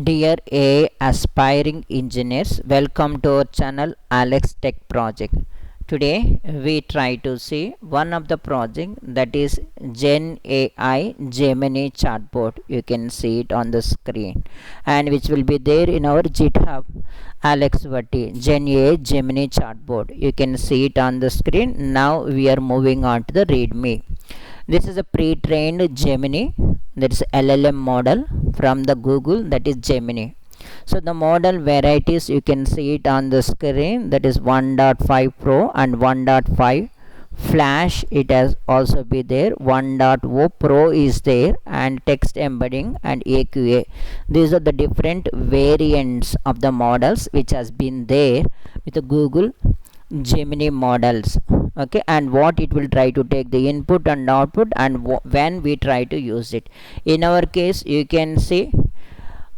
Dear AI aspiring engineers, welcome to our channel Alex Tech Project. Today we try to see one of the project, that is Gen AI Gemini chatbot. You can see it on the screen, and which will be there in our GitHub. Alex Vati Gen AI Gemini chatbot. You can see it on the screen. Now we are moving on to the README. This is a pre-trained Gemini, that is LLM model from the Google, that is Gemini. So the model varieties you can see it on the screen, that is 1.5 Pro and 1.5 Flash. It has also be there. 1.0 Pro is there, and text embedding and AQA. These are the different variants of the models which has been there with the Google Gemini models. Okay, and what it will try to take the input and output, and when we try to use it. In our case, you can see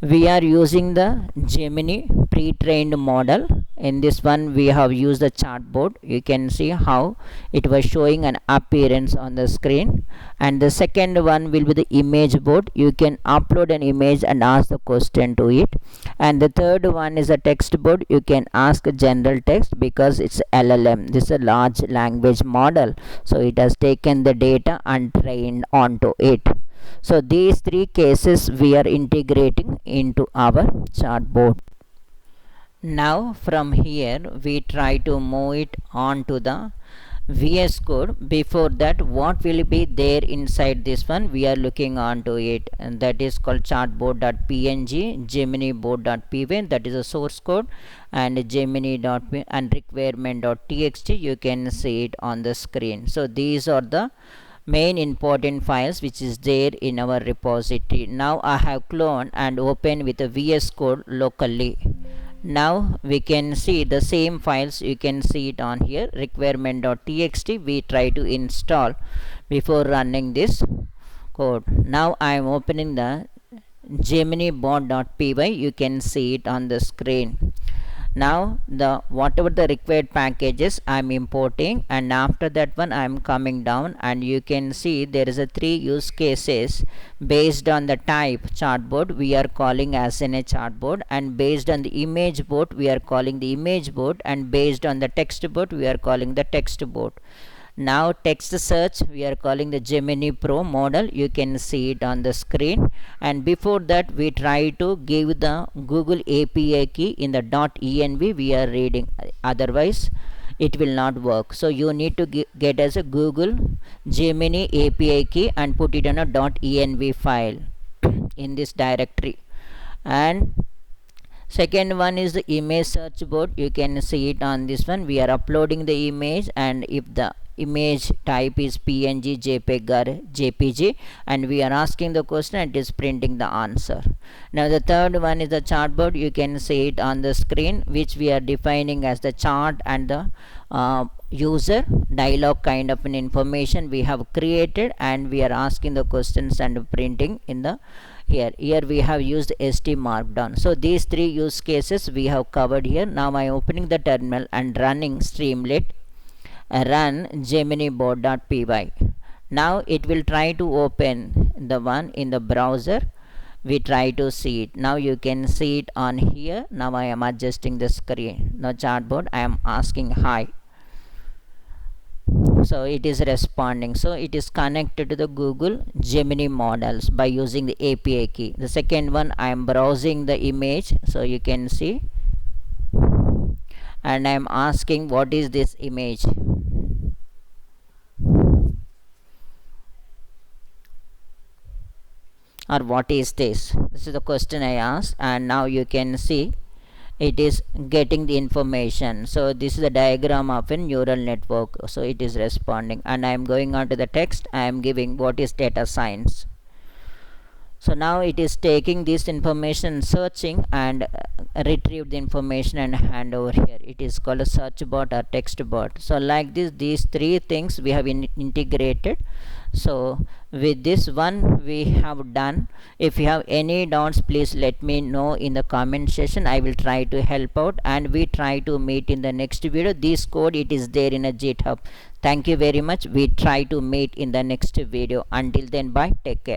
we are using the Gemini pre-trained model. In this one we have used the chatbot. You can see how it was showing an appearance on the screen. And the second one will be the image bot. You can upload an image and ask the question to it. And the third one is a text bot. You can ask general text because it's LLM. This is a large language model, so it has taken the data and trained onto it. So these three cases we are integrating into our chatbot. Now from here we try to move it on to the VS Code. Before that, what will be there inside this one, we are looking on to it, and that is called chatbot.png, geminibot.py, that is a source code, and gemini.py and requirement.txt. You can see it on the screen. So these are the main important files which is there in our repository. Now I have cloned and opened with a VS Code locally. Now we can see the same files. You can see it on here, requirement.txt. we try to install before running this code. Now I am opening the geminibot.py. you can see it on the screen. Now the whatever the required packages I am importing, and after that one I am coming down, and you can see there is a 3 use cases. Based on the type chatbot we are calling as in a chatbot, and based on the image bot we are calling the image bot, and based on the text bot we are calling the text bot. Now text search we are calling the Gemini Pro model. You can see it on the screen. And before that we try to give the Google API key in the .env we are reading, otherwise it will not work. So you need to get as a Google Gemini API key and put it on a .env file in this directory. And second one is the image search bot. You can see it on this one. We are uploading the image, and if the image type is PNG, JPEG or JPG, and we are asking the question, it is printing the answer. Now the third one is the chatbot. You can see it on the screen, which we are defining as the chart and the user dialog kind of an information we have created, and we are asking the questions and printing in the here we have used st markdown. So these 3 use cases we have covered here. Now I am opening the terminal and running Streamlit, run geminibot.py. now it will try to open the one in the browser. We try to see it. Now you can see it on here. Now I am adjusting the screen. Now chatbot, I am asking hi, so it is responding. So it is connected to the Google Gemini models by using the API key. The second one, I am browsing the image, so you can see, and I am asking what is this image, or what is this. This is the question I asked, and now you can see it is getting the information. So this is the diagram of a neural network, so it is responding. And I am going on to the text. I am giving what is data science. So now it is taking this information, searching, and retrieve the information and hand over here. It is called a search bot or text bot. So like this, these 3 things we have integrated. So with this one we have done. If you have any doubts, please let me know in the comment section. I will try to help out, and we try to meet in the next video. This code, it is there in a GitHub. Thank you very much. We try to meet in the next video. Until then, bye, take care.